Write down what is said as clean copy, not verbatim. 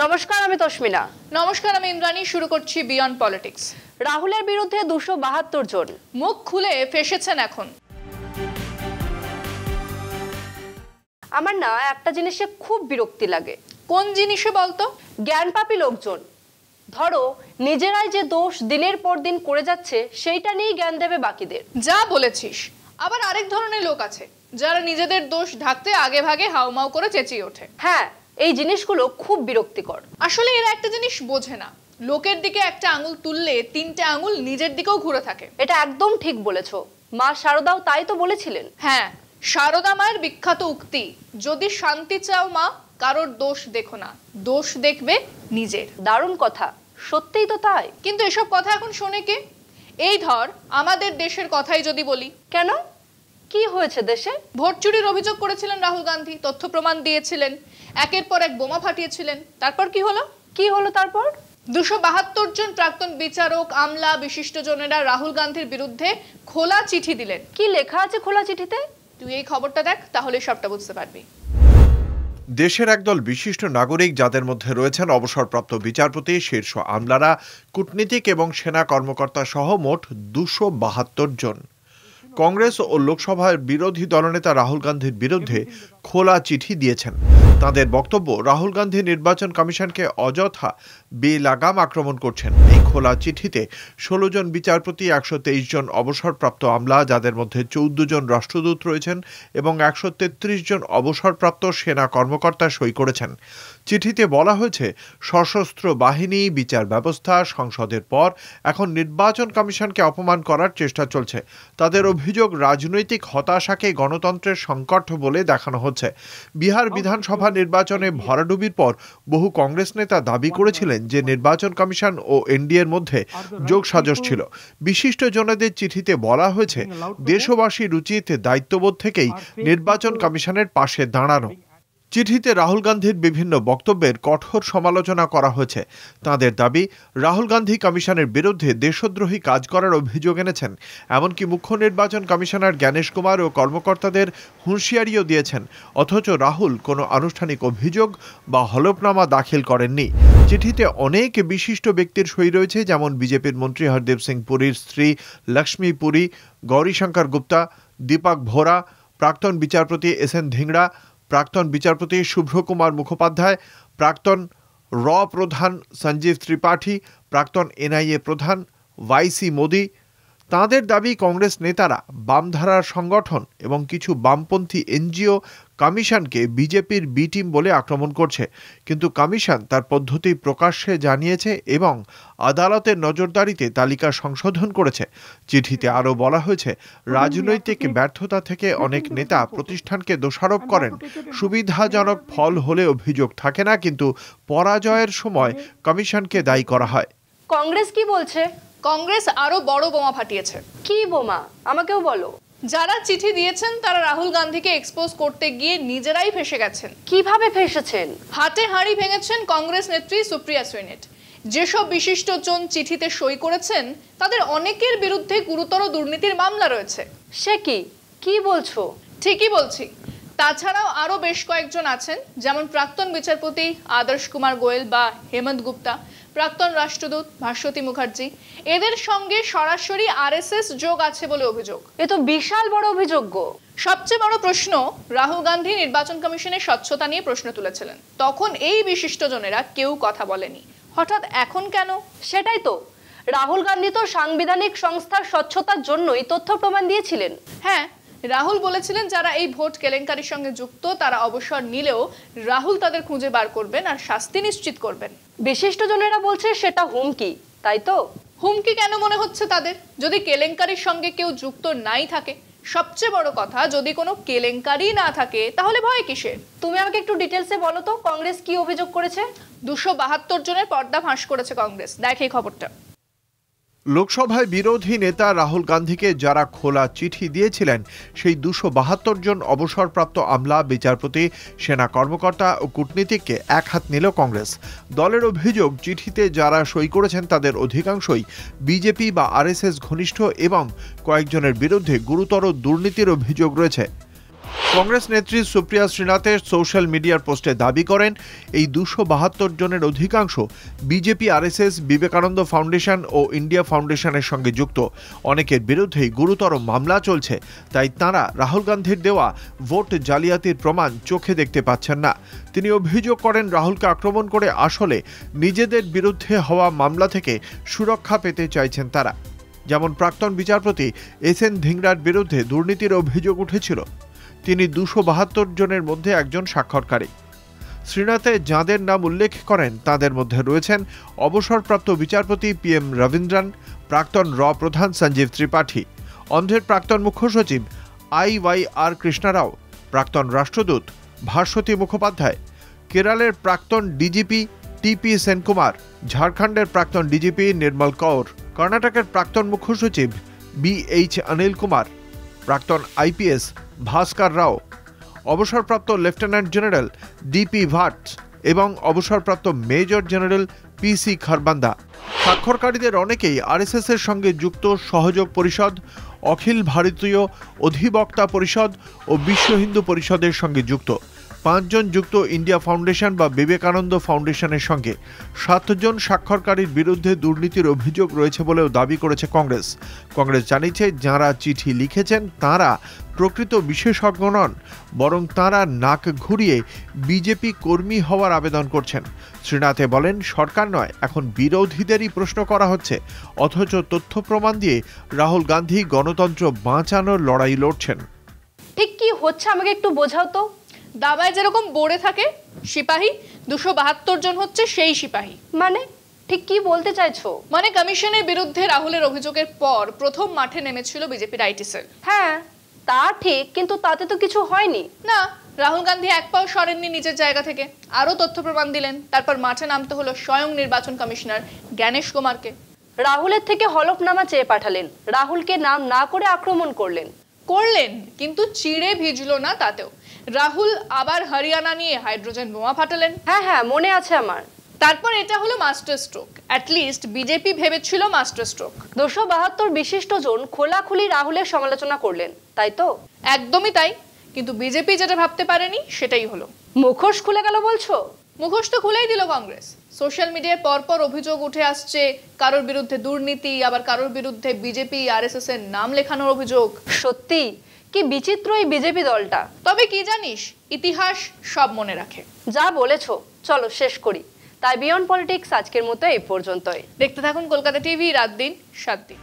নমস্কার, আমি তস্মিনা। নমস্কার, আমি ইন্দ্রাণী। শুরু করছি বিয়ন্ড পলিটিক্স। রাহুলের বিরুদ্ধে 272 জন মুখ খুলে ফেসেছেন এখন। আমার না একটা জিনিসে খুব বিরক্তি লাগে। কোন জিনিসে বলতো? জ্ঞানপাপী লোকজন, ধরো নিজেরাই যে দোষ দিনের পর দিন করে যাচ্ছে সেইটা নিয়েই জ্ঞান দেবে বাকিদের। যা বলেছিস। আবার আরেক ধরনের লোক আছে যারা নিজেদের দোষ ঢাকতে আগে ভাগে হাউমাউ করে চেঁচিয়ে ওঠে। হ্যাঁ, এই জিনিসগুলো খুব বিরক্তিকর। আসলে এরা একটা জিনিস বোঝে না, লোকের দিকে একটা আঙুল তুললে 3টে আঙুল নিজের দিকেও ঘুরে থাকে। এটা একদম ঠিক বলেছো। মা শারদাও তাই তো বলেছিলেন। হ্যাঁ, শারদা মায়ের বিখ্যাত উক্তি, যদি শান্তি চাও মা, কারোর দোষ দেখো না, দোষ দেখবে নিজের। দারুণ কথা, সত্যিই তো তাই। কিন্তু এসব কথা এখন শোনে কে? এই ধর, আমাদের দেশের কথাই যদি বলি। কেন, কি হয়েছে দেশে? ভোট চুরির অভিযোগ করেছিলেন রাহুল গান্ধী, তথ্য প্রমাণ দিয়েছিলেন, একের পর এক বোমা ফাটিয়েছিলেন। তারপর কি হলো? তারপর 272 জন প্রাক্তন বিচারক, আমলা, বিশিষ্টজনেরা রাহুল গান্ধীর বিরুদ্ধে খোলা চিঠি দিলেন। কি লেখা আছে খোলা চিঠিতে? তুই এই খবরটা দেখ, তাহলে সবটা বুঝতে পারবি। দেশের একদল বিশিষ্ট নাগরিক, যাদের মধ্যে রয়েছেন অবসরপ্রাপ্ত বিচারপতি, শীর্ষ আমলারা, কূটনীতিক এবং সেনা কর্মকর্তা সহ মোট 272 জন, কংগ্রেস ও লোকসভার বিরোধী দলনেতা রাহুল গান্ধীর বিরুদ্ধে খোলা চিঠি দিয়েছেন। তাদের বক্তব্য, রাহুল গান্ধী নির্বাচন কমিশনকে অযথা বেলাগাম আক্রমণ করছেন। এই খোলা চিঠিতে 16 জন বিচারপতি, 123 জন অবসরপ্রাপ্ত আমলা, যাদের মধ্যে 14 জন রাষ্ট্রদূত রয়েছেন, এবং 133 জন অবসরপ্রাপ্ত সেনা কর্মকর্তা সই করেছেন। চিঠিতে বলা হয়েছে, সশস্ত্র বাহিনী, বিচার ব্যবস্থা, সংসদের পর এখন নির্বাচন কমিশনকে অপমান করার চেষ্টা চলছে। তাদের অভিযোগ, রাজনৈতিক হতাশাকে গণতন্ত্রের সংকট বলে দেখানো হচ্ছে। বিহার বিধানসভা নির্বাচনে ভরাডুবির পর বহু কংগ্রেস নেতা দাবি করেছিলেন যে নির্বাচন কমিশন ও এনডিএর মধ্যে যোগসাজশ ছিল। বিশিষ্ট জনেদের চিঠিতে বলা হয়েছে, দেশবাসীর উচিত দায়িত্ববোধ থেকেই নির্বাচন কমিশনের পাশে দাঁড়ানো। চিঠিতে রাহুল গান্ধীর বিভিন্ন বক্তব্যের কঠোর সমালোচনা করা হয়েছে। তাদের দাবি, রাহুল গান্ধী কমিশনের বিরুদ্ধে দেশদ্রোহী কাজ করার অভিযোগ এনেছেন। এমনকি মুখ্য নির্বাচন কমিশনার জ্ঞানেশ কুমার ও কর্মকর্তাদের হুঁশিয়ারিও দিয়েছেন। অথচ রাহুল কোনো আনুষ্ঠানিক অভিযোগ বা হলফনামা দাখিল করেননি। চিঠিতে অনেক বিশিষ্ট ব্যক্তির সই রয়েছে, যেমন বিজেপির মন্ত্রী হরদীপ সিং পুরীর স্ত্রী লক্ষ্মী পুরী, গৌরীশঙ্কর গুপ্তা, দীপক ভোরা, প্রাক্তন বিচারপতি এস.এন. ধিংড়া, প্রাক্তন বিচারপতি শুভ্রকুমার মুখোপাধ্যায়, প্রাক্তন র প্রধান সঞ্জীব ত্রিপাঠী, প্রাক্তন এনআইএ প্রধান ওয়াইসি মোদি। তাঁদের দাবি, কংগ্রেস নেতারা, বামধারার সংগঠন এবং কিছু বামপন্থী এনজিও কমিশনকে বিজেপির বি টিম বলে আক্রমণ করছে। কিন্তু কমিশন তার পদ্ধতি প্রকাশ্যে জানিয়েছে এবং আদালতের নজরদারিতে তালিকা সংশোধন করেছে। চিঠিতে আরও বলা হয়েছে, রাজনৈতিক ব্যর্থতা থেকে অনেক নেতা প্রতিষ্ঠানকে দোষারোপ করেন। সুবিধাজনক ফল হলে অভিযোগ থাকে না, কিন্তু পরাজয়ের সময় কমিশনকে দায়ী করা হয়। কংগ্রেস কি বলছে? কংগ্রেস আরো বড় বোমা ফাটিয়েছে। কি বোমা, আমাকেও বলো। যারা চিঠি দিয়েছেন তারা রাহুল গান্ধীকে এক্সপোজ করতে গিয়ে নিজেরাই ফেসে গেছেন। কিভাবে ফেসেছেন? হাতে হাঁড়ি ভেঙেছেন কংগ্রেস নেত্রী সুপ্রিয়া সুইনেট। যেসব বিশিষ্টজন চিঠিতে সই করেছেন তাদের অনেকের বিরুদ্ধে গুরুতর দুর্নীতির মামলা রয়েছে। সে কি বলছো? ঠিকই বলছি। তাছাড়াও আরো বেশ কয়েকজন আছেন, যেমন প্রাক্তন বিচারপতি আদর্শ কুমার গোয়েল বা হেমন্ত গুপ্তা, প্রাক্তন রাষ্ট্রদূত ভাস্বতী মুখার্জি। এদের সঙ্গে সরাসরি আরএসএস যোগ আছে বলে অভিযোগ। এ তো বিশাল বড় অভিযোগ। সবচেয়ে বড় প্রশ্ন, রাহুল গান্ধী নির্বাচন কমিশনের স্বচ্ছতা নিয়ে প্রশ্ন তুলেছিলেন, তখন এই বিশিষ্টজনেরা কেউ কথা বলেনি। হঠাৎ এখন কেন? সেটাই তো, রাহুল গান্ধী তো সাংবিধানিক সংস্থার স্বচ্ছতার জন্যই তথ্য প্রমাণ দিয়েছিলেন। হ্যাঁ, রাহুল বলেছিলেন যারা এই ভোট কেলেঙ্কারির সঙ্গে যুক্ত তারা অবসর নিলেও রাহুল তাদের খুঁজে বার করবেন আর শাস্তি নিশ্চিত করবেন। বিশিষ্টজনেরা বলছে সেটা হুমকি, তাই তো? হুমকি কেন মনে হচ্ছে তাদের? যদি কেলেঙ্কারির সঙ্গে কেউ যুক্ত নাই থাকে, সবচেয়ে বড় কথা, যদি কোনো কেলেঙ্কারি না থাকে, তাহলে ভয় কিসের? তুমি আমাকে একটু ডিটেলসে বলো তো, কংগ্রেস কি অভিযোগ করেছে? 272 জনের পর্দা ফাঁস করেছে কংগ্রেস। দেখ এই খবরটা। লোকসভায় বিরোধী নেতা রাহুল গান্ধীকে যারা খোলা চিঠি দিয়েছিলেন, সেই 272 জন অবসরপ্রাপ্ত আমলা, বিচারপতি, সেনা কর্মকর্তা ও কূটনীতিককে এক হাত নিল কংগ্রেস। দলের অভিযোগ, চিঠিতে যারা সই করেছেন তাদের অধিকাংশই বিজেপি বা আরএসএস ঘনিষ্ঠ এবং কয়েকজনের বিরুদ্ধে গুরুতর দুর্নীতির অভিযোগ রয়েছে। কংগ্রেস নেত্রী সুপ্রিয়া শ্রীনাথের সোশ্যাল মিডিয়ার পোস্টে দাবি করেন এই 272 জনের অধিকাংশ বিজেপি, আরএসএস, বিবেকানন্দ ফাউন্ডেশন ও ইন্ডিয়া ফাউন্ডেশনের সঙ্গে যুক্ত। অনেকের বিরুদ্ধেই গুরুতর মামলা চলছে, তাই তাঁরা রাহুল গান্ধীর দেওয়া ভোট জালিয়াতির প্রমাণ চোখে দেখতে পাচ্ছেন না। তিনি অভিযোগ করেন রাহুলকে আক্রমণ করে আসলে নিজেদের বিরুদ্ধে হওয়া মামলা থেকে সুরক্ষা পেতে চাইছেন তারা। যেমন প্রাক্তন বিচারপতি এস.এন. ধিংরার বিরুদ্ধে দুর্নীতির অভিযোগ উঠেছিল। তিনি 272 জনের মধ্যে একজন স্বাক্ষরকারী। শ্রীনাথে যাঁদের নাম উল্লেখ করেন তাদের মধ্যে রয়েছেন অবসরপ্রাপ্ত বিচারপতি পি.এম. রবীন্দ্রন, প্রাক্তন র প্রধান সঞ্জীব ত্রিপাঠী, অন্ধ্রের প্রাক্তন মুখ্য সচিব আই.ওয়াই.আর. কৃষ্ণা রাও, প্রাক্তন রাষ্ট্রদূত ভাস্বতী মুখোপাধ্যায়, কেরলের প্রাক্তন ডিজিপি টি.পি. সেনকুমার, ঝাড়খণ্ডের প্রাক্তন ডিজিপি নির্মল কৌর, কর্ণাটকের প্রাক্তন মুখ্য সচিব বি.এইচ. অনিল কুমার, প্রাক্তন আইপিএস ভাস্কর রাও, অবসরপ্রাপ্ত লেফটেন্যান্ট জেনারেল ডিপি ভাট এবং অবসরপ্রাপ্ত মেজর জেনারেল পি.সি. খারবান্দা। স্বাক্ষরকারীদের অনেকেই আরএসএস এর সঙ্গে যুক্ত সহযোগ পরিষদ, অখিল ভারতীয় অধিবক্তা পরিষদ ও বিশ্ব হিন্দু পরিষদের সঙ্গে যুক্ত। 5 জন যুক্ত ইন্ডিয়া ফাউন্ডেশন বা বিবেকানন্দ ফাউন্ডেশনের সঙ্গে। 7 জন স্বাক্ষরকারীর বিরুদ্ধে দুর্নীতির অভিযোগ রয়েছে বলেও দাবি করেছে কংগ্রেস। কংগ্রেস জানিয়েছে যাঁরা চিঠি লিখেছেন তাঁরা প্রকৃত বিশেষজ্ঞ নন, বরং তাঁরা নাক ঘুরিয়ে বিজেপি কর্মী হওয়ার আবেদন করছেন। শ্রীনাথে বলেন, সরকার নয়, এখন বিরোধীদেরই প্রশ্ন করা হচ্ছে, অথচ তথ্য প্রমাণ দিয়ে রাহুল গান্ধী গণতন্ত্র বাঁচানোর লড়াই লড়ছেন। ঠিক কি হচ্ছে আমাকে একটু বোঝাও তো। দাবায় যেরকম বোর্ডে থাকে সিপাহী, 272 জন হচ্ছে সেই সিপাহী। মানে ঠিক কি বলতে চাইছো? মানে কমিশনের বিরুদ্ধে রাহুলের অভিযোগের পর প্রথম মাঠে নেমেছিল বিজেপির আইটি সেল। হ্যাঁ তা ঠিক, কিন্তু তাতে তো কিছু হয়নি না। রাহুল গান্ধী এক পাও সরেননি নিজের জায়গা থেকে, আরো তথ্য প্রমাণ দিলেন। তারপর মাঠে নামতে হলো স্বয়ং নির্বাচন কমিশনার জ্ঞানেশ কুমারকে। রাহুলের থেকে হলফনামা চেয়ে পাঠালেন, রাহুলকে নাম না করে আক্রমণ করলেন, কিন্তু চিড়ে ভিজলো না তাতেও। রাহুল আবার হরিয়ানা নিয়ে হাইড্রোজেন বোমা ফাটালেন। হ্যাঁ মনে আছে আমার। তারপর এটা হলো মাস্টার স্ট্রোক। অ্যাটলিস্ট বিজেপি ভেবেছিল মাস্টার স্ট্রোক। 272 বিশিষ্ট জন খোলাখুলি রাহুলের সমালোচনা করলেন, তাই তো? একদমই তাই, কিন্তু বিজেপি যেটা ভাবতে পারেনি সেটাই হলো। মুখোশ খুলে গেল বলছো? মুখোশ তো খুলেই দিল কংগ্রেস। সোশ্যাল মিডিয়ায় পরপর অভিযোগ উঠে আসছে, কারোর বিরুদ্ধে দুর্নীতি, আবার কারোর বিরুদ্ধে বিজেপি আরএসএস এর নাম লেখানোর অভিযোগ। সত্যি কি বিচিত্র এই বিজেপি দলটা। তবে কি জানিস, ইতিহাস সব মনে রাখে। যা বলেছো, চলো শেষ করি। তাই বিয়ন্ড পলিটিক্স আজকের মতো এই পর্যন্তই। দেখতে থাকুন কলকাতা টিভি, রাত দিন 7 দিন।